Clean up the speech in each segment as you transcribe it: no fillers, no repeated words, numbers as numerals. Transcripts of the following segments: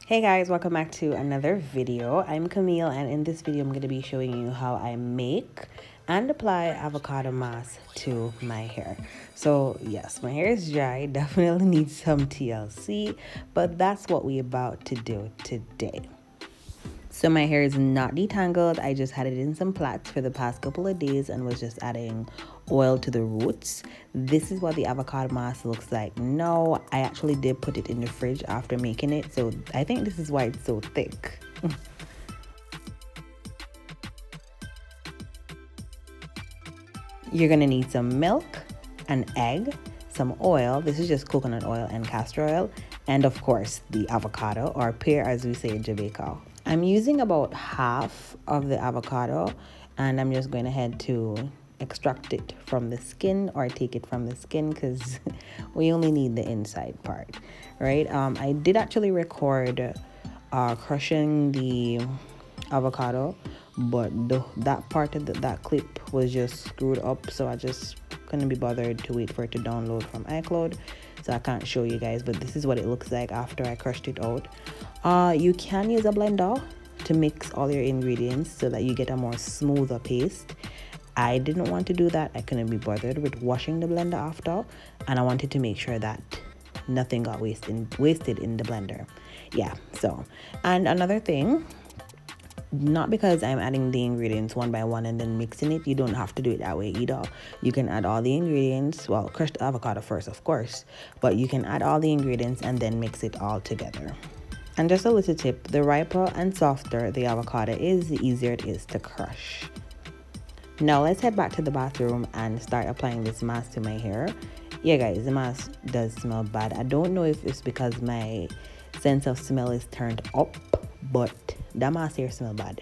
Hey guys, welcome back to another video. I'm Camille, and in this video I'm going to be showing you how I make and apply avocado mask to my hair. So yes, my hair is dry, definitely needs some TLC, but that's what we're about to do today. So my hair is not detangled. I just had it in some plaits for the past couple of days and was just adding oil to the roots. This is what the avocado mask looks like. No, I actually did put it in the fridge after making it, so I think this is why it's so thick. You're gonna need some milk, an egg, some oil. This is just coconut oil and castor oil, and of course the avocado, or pear as we say in Jamaica. I'm using about half of the avocado, and I'm just going ahead to extract it from the skin, or take it from the skin, because we only need the inside part, right? I did actually record crushing the avocado, but that part of that clip was just screwed up, so I just couldn't be bothered to wait for it to download from iCloud, so I can't show you guys. But this is what it looks like after I crushed it out. You can use a blender to mix all your ingredients so that you get a more smoother paste. I didn't want to do that. I couldn't be bothered with washing the blender after, and I wanted to make sure that nothing got wasted in the blender. Yeah, so, and another thing, not because I'm adding the ingredients one by one and then mixing it, you don't have to do it that way either. You can add all the ingredients, well, crush the avocado first, of course, but you can add all the ingredients and then mix it all together. And just a little tip, the riper and softer the avocado is, the easier it is to crush. Now let's head back to the bathroom and start applying this mask to my hair. Yeah guys, the mask does smell bad. I don't know if it's because my sense of smell is turned up, but that mask here smell bad.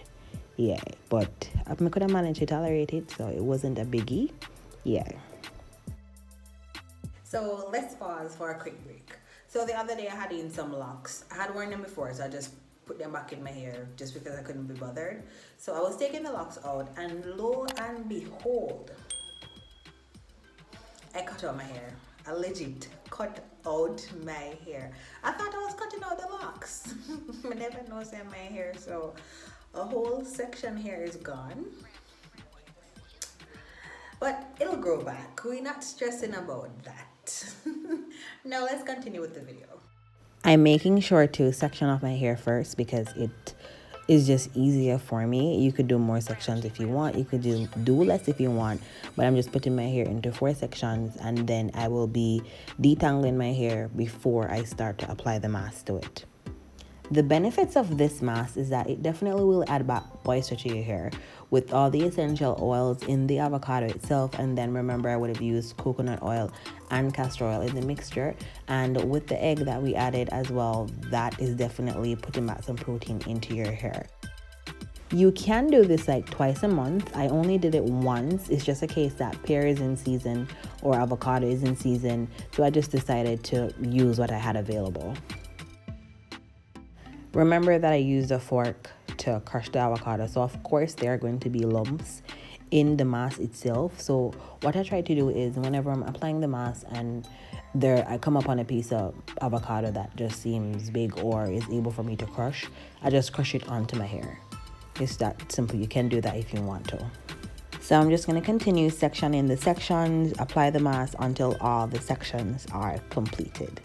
Yeah, but I could have managed to tolerate it, so it wasn't a biggie. Yeah. So let's pause for a quick break. So the other day I had in some locks. I had worn them before, so I just put them back in my hair just because I couldn't be bothered. So I was taking the locks out, and lo and behold, I cut out my hair. I legit cut out my hair. I thought I was cutting out the locks. I never noticed in my hair, so a whole section here is gone. But it'll grow back. We're not stressing about that. Now let's continue with the video. I'm making sure to section off my hair first because it is just easier for me. You could do more sections if you want. You could do less if you want. But I'm just putting my hair into 4 sections, and then I will be detangling my hair before I start to apply the mask to it. The benefits of this mask is that it definitely will add back moisture to your hair with all the essential oils in the avocado itself. And then remember, I would have used coconut oil and castor oil in the mixture, and with the egg that we added as well, that is definitely putting back some protein into your hair. You can do this like twice a month. I only did it once. It's just a case that pear is in season or avocado is in season, so I just decided to use what I had available. Remember that I used a fork to crush the avocado, so of course there are going to be lumps in the mask itself. So what I try to do is, whenever I'm applying the mask and I come upon a piece of avocado that just seems big or is able for me to crush, I just crush it onto my hair. It's that simple. You can do that if you want to. So I'm just going to continue sectioning the sections, apply the mask until all the sections are completed.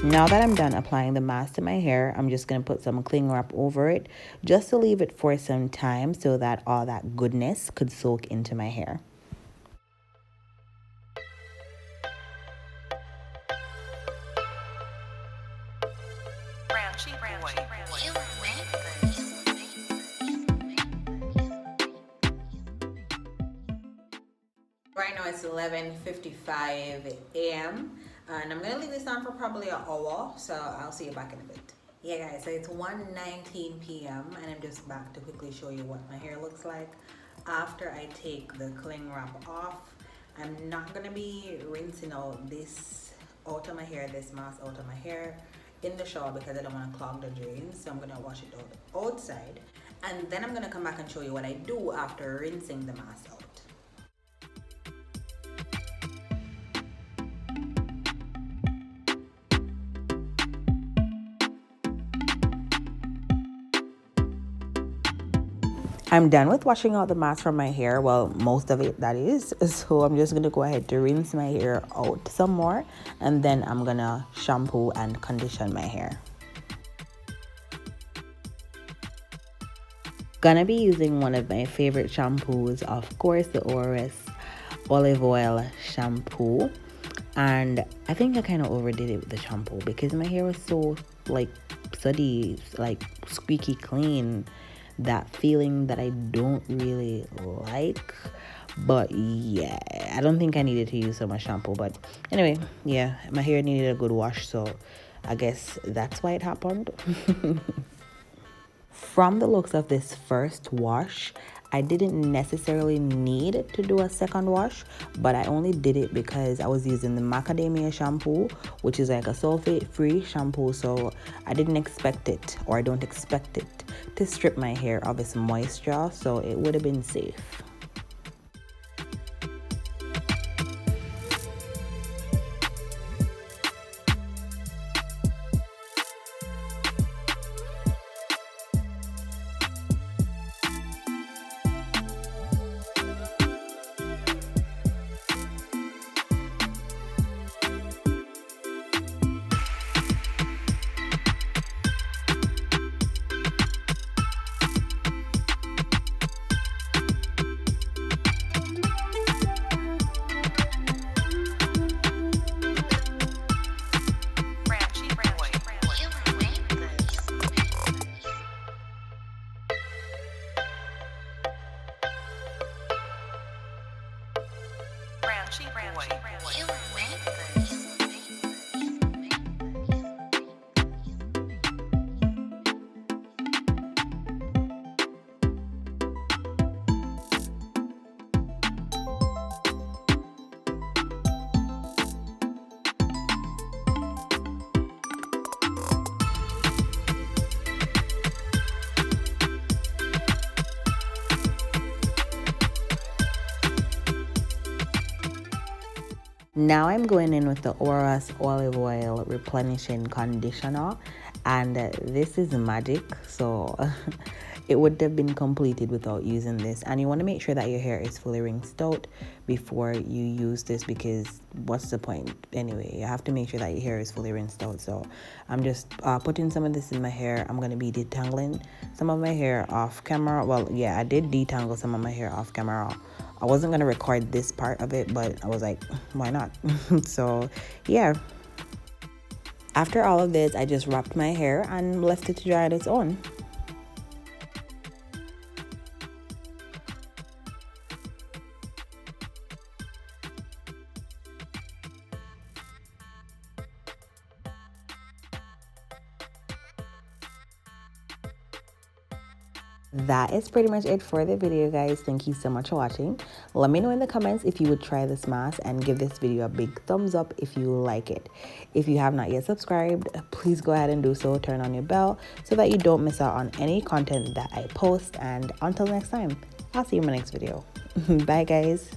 Now that I'm done applying the mask to my hair, I'm just going to put some cling wrap over it just to leave it for some time so that all that goodness could soak into my hair. Right now it's 11:55 a.m. and I'm gonna leave this on for probably an hour, so I'll see you back in a bit. Yeah guys, so it's 1:19 p.m. and I'm just back to quickly show you what my hair looks like after I take the cling wrap off. I'm not gonna be rinsing out this out of my hair, this mask out of my hair in the shower because I don't want to clog the drains, so I'm gonna wash it out outside, and then I'm gonna come back and show you what I do after rinsing the mask out. I'm done with washing out the mask from my hair, well, most of it that is, so I'm just going to go ahead to rinse my hair out some more, and then I'm going to shampoo and condition my hair. Gonna be using one of my favorite shampoos, of course, the ORS olive oil shampoo, and I think I kind of overdid it with the shampoo because my hair was so like suddy, like squeaky clean, that feeling that I don't really like. But yeah, I don't think I needed to use so much shampoo, but anyway, yeah, my hair needed a good wash, so I guess that's why it happened. From the looks of this first wash, I didn't necessarily need to do a second wash, but I only did it because I was using the macadamia shampoo, which is like a sulfate-free shampoo, so I didn't expect it, or I don't expect it, to strip my hair of its moisture, so it would have been safe. Now I'm going in with the ORS olive oil replenishing conditioner, and this is magic, so it would have been completed without using this. And you want to make sure that your hair is fully rinsed out before you use this, because what's the point anyway? You have to make sure that your hair is fully rinsed out. So I'm just putting some of this in my hair. I'm going to be detangling some of my hair off camera. Well, yeah, I did detangle some of my hair off camera. I wasn't going to record this part of it, but I was like, why not? So yeah, after all of this, I just wrapped my hair and left it to dry on its own. That is pretty much it for the video, guys. Thank you so much for watching. Let me know in the comments if you would try this mask, and give this video a big thumbs up if you like it. If you have not yet subscribed, please go ahead and do so. Turn on your bell so that you don't miss out on any content that I post. And until next time, I'll see you in my next video. Bye guys.